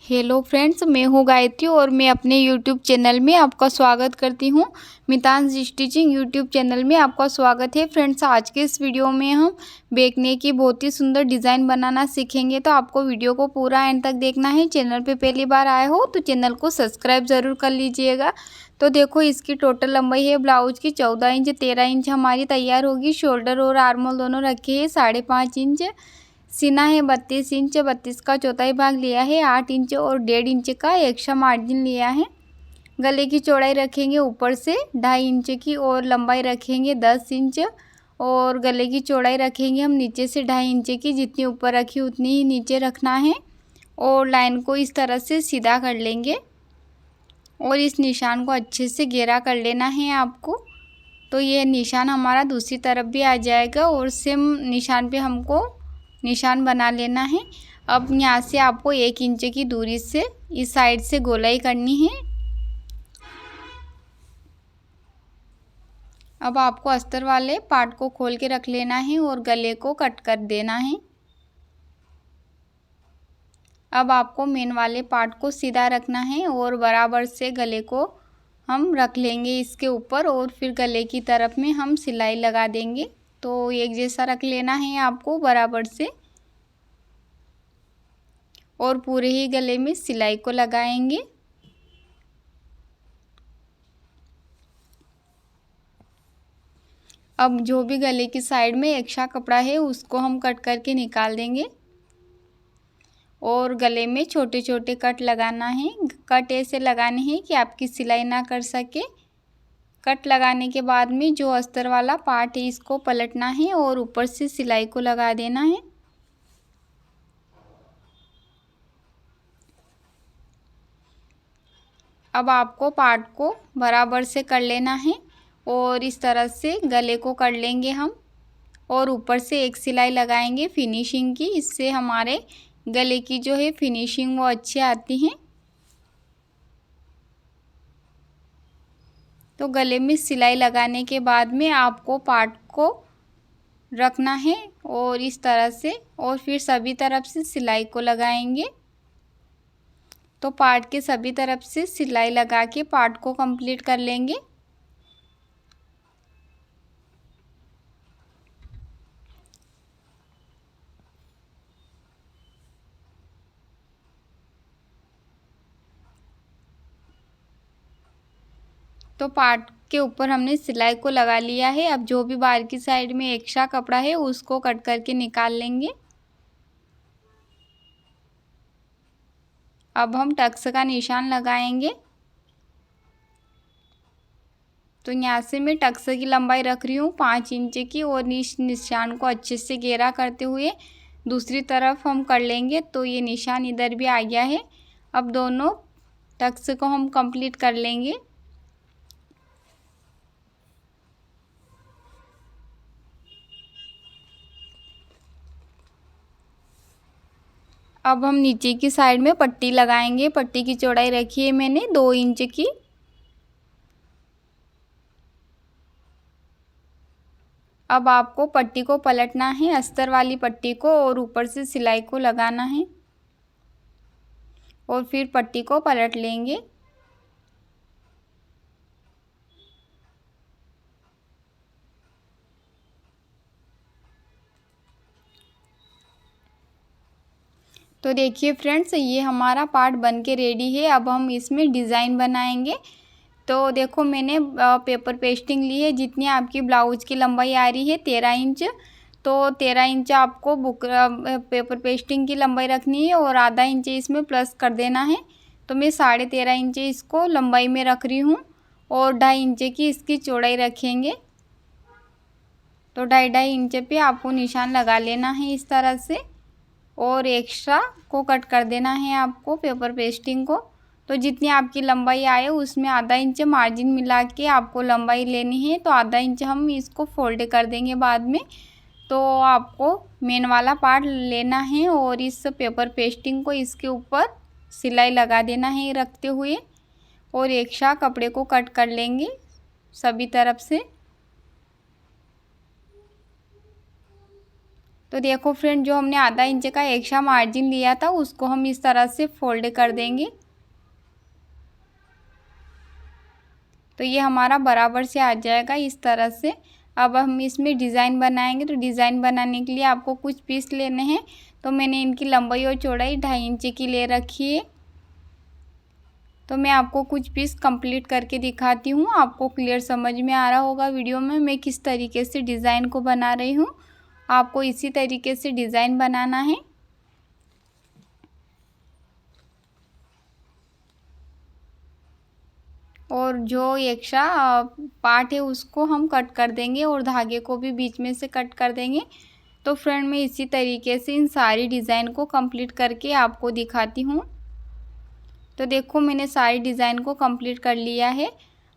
Hello friends, मैं हूँ गायत्री और मैं अपने यूट्यूब चैनल में आपका स्वागत करती हूँ। मितांश स्टिचिंग यूट्यूब चैनल में आपका स्वागत है। फ्रेंड्स, आज के इस वीडियो में हम बैक नेक की बहुत ही सुंदर डिज़ाइन बनाना सीखेंगे, तो आपको वीडियो को पूरा एंड तक देखना है। चैनल पे पहली बार आए हो तो चैनल को सब्सक्राइब ज़रूर कर लीजिएगा। तो देखो, इसकी टोटल लंबाई है ब्लाउज की 14 इंच, 13 इंच हमारी तैयार होगी। शोल्डर और आर्म होल दोनों रखे हैं 5.5 इंच। सीना है 32 इंच, 32 का चौथाई भाग लिया है 8 इंच और 1.5 इंच का एक्स्ट्रा मार्जिन लिया है। गले की चौड़ाई रखेंगे ऊपर से 2.5 इंच की और लंबाई रखेंगे 10 इंच और गले की चौड़ाई रखेंगे हम नीचे से 2.5 इंच की। जितनी ऊपर रखी उतनी ही नीचे रखना है और लाइन को इस तरह से सीधा कर लेंगे और इस निशान को अच्छे से घेरा कर लेना है आपको। तो ये निशान हमारा दूसरी तरफ भी आ जाएगा और सेम निशान पे हमको निशान बना लेना है। अब यहाँ से आपको 1 इंच की दूरी से इस साइड से गोलाई करनी है। अब आपको अस्तर वाले पार्ट को खोल के रख लेना है और गले को कट कर देना है। अब आपको मेन वाले पार्ट को सीधा रखना है और बराबर से गले को हम रख लेंगे इसके ऊपर और फिर गले की तरफ में हम सिलाई लगा देंगे। तो एक जैसा रख लेना है आपको बराबर से और पूरे ही गले में सिलाई को लगाएंगे। अब जो भी गले की साइड में एक्स्ट्रा कपड़ा है उसको हम कट करके निकाल देंगे और गले में छोटे छोटे कट लगाना है। कट ऐसे लगाने हैं कि आपकी सिलाई ना कर सके। कट लगाने के बाद में जो अस्तर वाला पार्ट है इसको पलटना है और ऊपर से सिलाई को लगा देना है। अब आपको पार्ट को बराबर से कर लेना है और इस तरह से गले को कर लेंगे हम और ऊपर से एक सिलाई लगाएंगे फिनिशिंग की। इससे हमारे गले की जो है फिनिशिंग वो अच्छी आती है। तो गले में सिलाई लगाने के बाद में आपको पार्ट को रखना है और इस तरह से और फिर सभी तरफ से सिलाई को लगाएंगे। तो पार्ट के सभी तरफ से सिलाई लगा के पार्ट को कंप्लीट कर लेंगे। तो पार्ट के ऊपर हमने सिलाई को लगा लिया है। अब जो भी बाहर की साइड में एक्स्ट्रा कपड़ा है उसको कट करके निकाल लेंगे। अब हम टक्स का निशान लगाएंगे। तो यहाँ से मैं टक्स की लंबाई रख रही हूँ 5 इंच की और इस निशान को अच्छे से घेरा करते हुए दूसरी तरफ हम कर लेंगे। तो ये निशान इधर भी आ गया है। अब दोनों टक्स को हम कंप्लीट कर लेंगे। अब हम नीचे की साइड में पट्टी लगाएंगे। पट्टी की चौड़ाई रखी है मैंने 2 इंच की। अब आपको पट्टी को पलटना है, अस्तर वाली पट्टी को, और ऊपर से सिलाई को लगाना है और फिर पट्टी को पलट लेंगे। तो देखिए फ्रेंड्स, ये हमारा पार्ट बन के रेडी है। अब हम इसमें डिज़ाइन बनाएंगे। तो देखो, मैंने पेपर पेस्टिंग ली है। जितनी आपकी ब्लाउज की लंबाई आ रही है 13 इंच, तो 13 इंच आपको पेपर पेस्टिंग की लंबाई रखनी है और आधा इंच इसमें प्लस कर देना है। तो मैं 13.5 इंच इसको लंबाई में रख रही हूँ और 2.5 इंच की इसकी चौड़ाई रखेंगे। तो 2.5 इंच पे आपको निशान लगा लेना है इस तरह से और एक्स्ट्रा को कट कर देना है आपको पेपर पेस्टिंग को। तो जितनी आपकी लंबाई आए उसमें आधा इंच मार्जिन मिला के आपको लंबाई लेनी है। तो आधा इंच हम इसको फोल्ड कर देंगे बाद में। तो आपको मेन वाला पार्ट लेना है और इस पेपर पेस्टिंग को इसके ऊपर सिलाई लगा देना है रखते हुए और एक्स्ट्रा कपड़े को कट कर लेंगे सभी तरफ से। तो देखो फ्रेंड, जो हमने आधा इंच का एक्स्ट्रा मार्जिन लिया था उसको हम इस तरह से फोल्ड कर देंगे। तो ये हमारा बराबर से आ जाएगा इस तरह से। अब हम इसमें डिज़ाइन बनाएंगे। तो डिज़ाइन बनाने के लिए आपको कुछ पीस लेने हैं। तो मैंने इनकी लंबाई और चौड़ाई 2.5 इंच की ले रखी है। तो मैं आपको कुछ पीस कंप्लीट करके दिखाती हूँ। आपको क्लियर समझ में आ रहा होगा वीडियो में मैं किस तरीके से डिज़ाइन को बना रही हूँ। आपको इसी तरीके से डिज़ाइन बनाना है। और जो एक्स्ट्रा पार्ट है उसको हम कट कर देंगे और धागे को भी बीच में से कट कर देंगे। तो फ्रेंड, मैं इसी तरीके से इन सारी डिज़ाइन को कंप्लीट करके आपको दिखाती हूँ। तो देखो, मैंने सारी डिज़ाइन को कंप्लीट कर लिया है।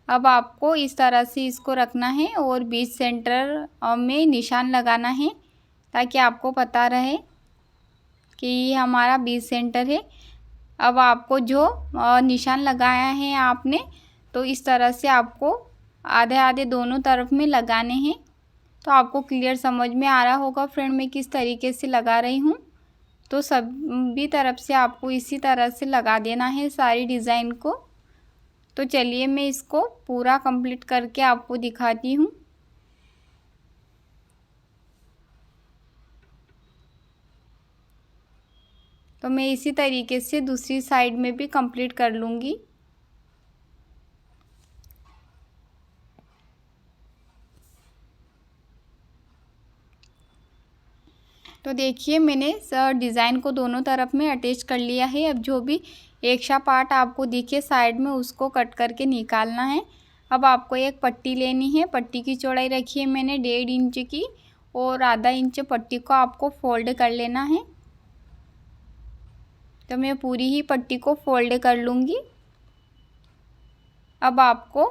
अब आपको इस तरह से इसको रखना है और बीच सेंटर में निशान लगाना है, ताकि आपको पता रहे कि ये हमारा बीच सेंटर है। अब आपको जो निशान लगाया है आपने, तो इस तरह से आपको आधे आधे दोनों तरफ में लगाने हैं। तो आपको क्लियर समझ में आ रहा होगा फ्रेंड मैं किस तरीके से लगा रही हूँ। तो सभी तरफ से आपको इसी तरह से लगा देना है सारी डिज़ाइन को। तो चलिए मैं इसको पूरा कंप्लीट करके आपको दिखाती हूँ। तो मैं इसी तरीके से दूसरी साइड में भी कंप्लीट कर लूँगी। तो देखिए, मैंने डिज़ाइन को दोनों तरफ में अटैच कर लिया है। अब जो भी एक्स्ट्रा पार्ट आपको दिखे साइड में उसको कट करके निकालना है। अब आपको एक पट्टी लेनी है। पट्टी की चौड़ाई रखी है मैंने 1.5 इंच की और आधा इंच पट्टी को आपको फोल्ड कर लेना है। तो मैं पूरी ही पट्टी को फोल्ड कर लूँगी। अब आपको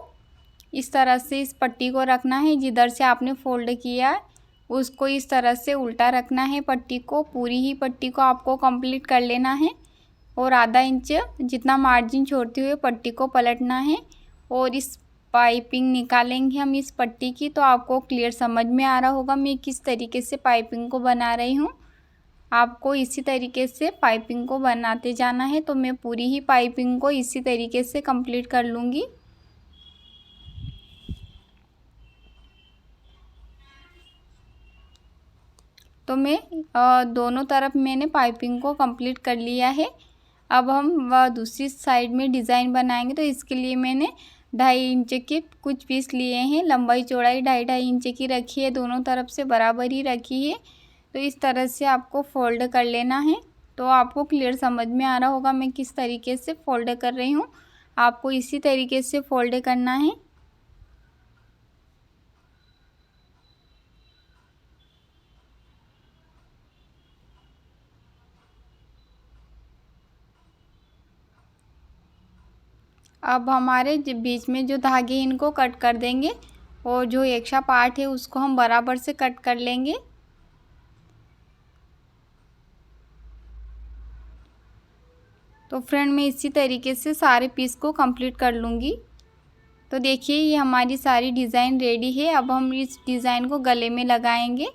इस तरह से इस पट्टी को रखना है। जिधर से आपने फोल्ड किया है उसको इस तरह से उल्टा रखना है। पट्टी को, पूरी ही पट्टी को आपको कंप्लीट कर लेना है और आधा इंच जितना मार्जिन छोड़ते हुए पट्टी को पलटना है और इस पाइपिंग निकालेंगे हम इस पट्टी की। तो आपको क्लियर समझ में आ रहा होगा मैं किस तरीके से पाइपिंग को बना रही हूँ। आपको इसी तरीके से पाइपिंग को बनाते जाना है। तो मैं पूरी ही पाइपिंग को इसी तरीके से कंप्लीट कर लूँगी। तो मैं दोनों तरफ मैंने पाइपिंग को कंप्लीट कर लिया है। अब हम दूसरी साइड में डिज़ाइन बनाएंगे। तो इसके लिए मैंने 2.5 इंच के कुछ पीस लिए हैं। लंबाई चौड़ाई 2.5 इंच की रखी है, दोनों तरफ से बराबर ही रखी है। तो इस तरह से आपको फोल्ड कर लेना है। तो आपको क्लियर समझ में आ रहा होगा मैं किस तरीके से फोल्ड कर रही हूँ। आपको इसी तरीके से फोल्ड करना है। अब हमारे बीच में जो धागे इनको कट कर देंगे और जो एक्स्ट्रा पार्ट है उसको हम बराबर से कट कर लेंगे। तो फ्रेंड, मैं इसी तरीके से सारे पीस को कंप्लीट कर लूँगी। तो देखिए, ये हमारी सारी डिज़ाइन रेडी है। अब हम इस डिज़ाइन को गले में लगाएंगे।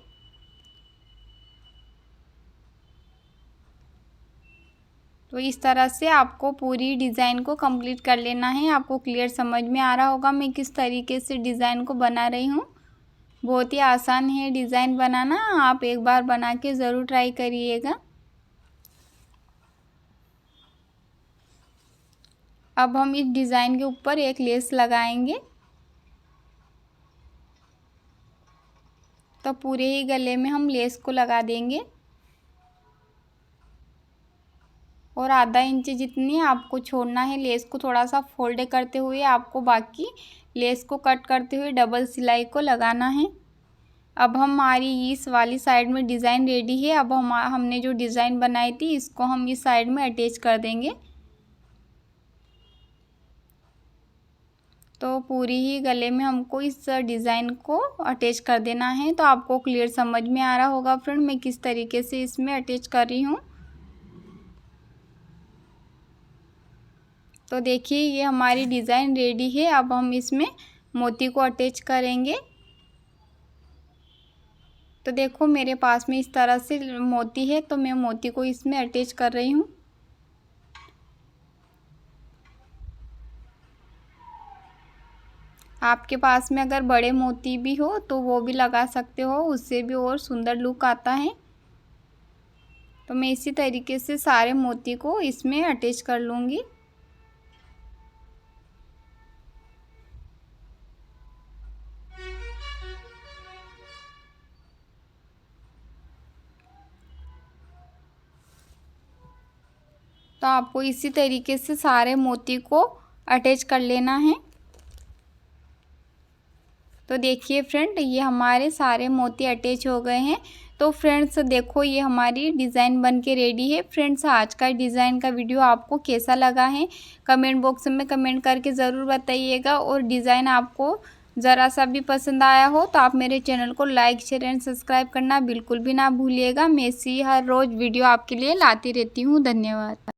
तो इस तरह से आपको पूरी डिज़ाइन को कंप्लीट कर लेना है। आपको क्लियर समझ में आ रहा होगा मैं किस तरीके से डिज़ाइन को बना रही हूँ। बहुत ही आसान है डिज़ाइन बनाना। आप एक बार बना के ज़रूर ट्राई करिएगा। अब हम इस डिज़ाइन के ऊपर एक लेस लगाएंगे। तो पूरे ही गले में हम लेस को लगा देंगे और आधा इंच जितनी आपको छोड़ना है लेस को। थोड़ा सा फोल्ड करते हुए आपको बाकी लेस को कट करते हुए डबल सिलाई को लगाना है। अब हमारी इस वाली साइड में डिज़ाइन रेडी है। अब हमने जो डिज़ाइन बनाई थी इसको हम इस साइड में अटैच कर देंगे। तो पूरी ही गले में हमको इस डिज़ाइन को अटैच कर देना है। तो आपको क्लियर समझ में आ रहा होगा फ्रेंड मैं किस तरीके से इसमें अटैच कर रही हूँ। तो देखिए, ये हमारी डिज़ाइन रेडी है। अब हम इसमें मोती को अटैच करेंगे। तो देखो मेरे पास में इस तरह से मोती है, तो मैं मोती को इसमें अटैच कर रही हूँ। आपके पास में अगर बड़े मोती भी हो तो वो भी लगा सकते हो, उससे भी और सुंदर लुक आता है। तो मैं इसी तरीके से सारे मोती को इसमें अटैच कर लूँगी। तो आपको इसी तरीके से सारे मोती को अटैच कर लेना है। तो देखिए फ्रेंड, ये हमारे सारे मोती अटैच हो गए हैं। तो फ्रेंड्स देखो, ये हमारी डिज़ाइन बन के रेडी है। फ्रेंड्स, आज का डिज़ाइन का वीडियो आपको कैसा लगा है कमेंट बॉक्स में कमेंट करके ज़रूर बताइएगा। और डिज़ाइन आपको ज़रा सा भी पसंद आया हो तो आप मेरे चैनल को लाइक शेयर एंड सब्सक्राइब करना बिल्कुल भी ना भूलिएगा। मैं ऐसी हर रोज़ वीडियो आपके लिए लाती रहती हूँ। धन्यवाद।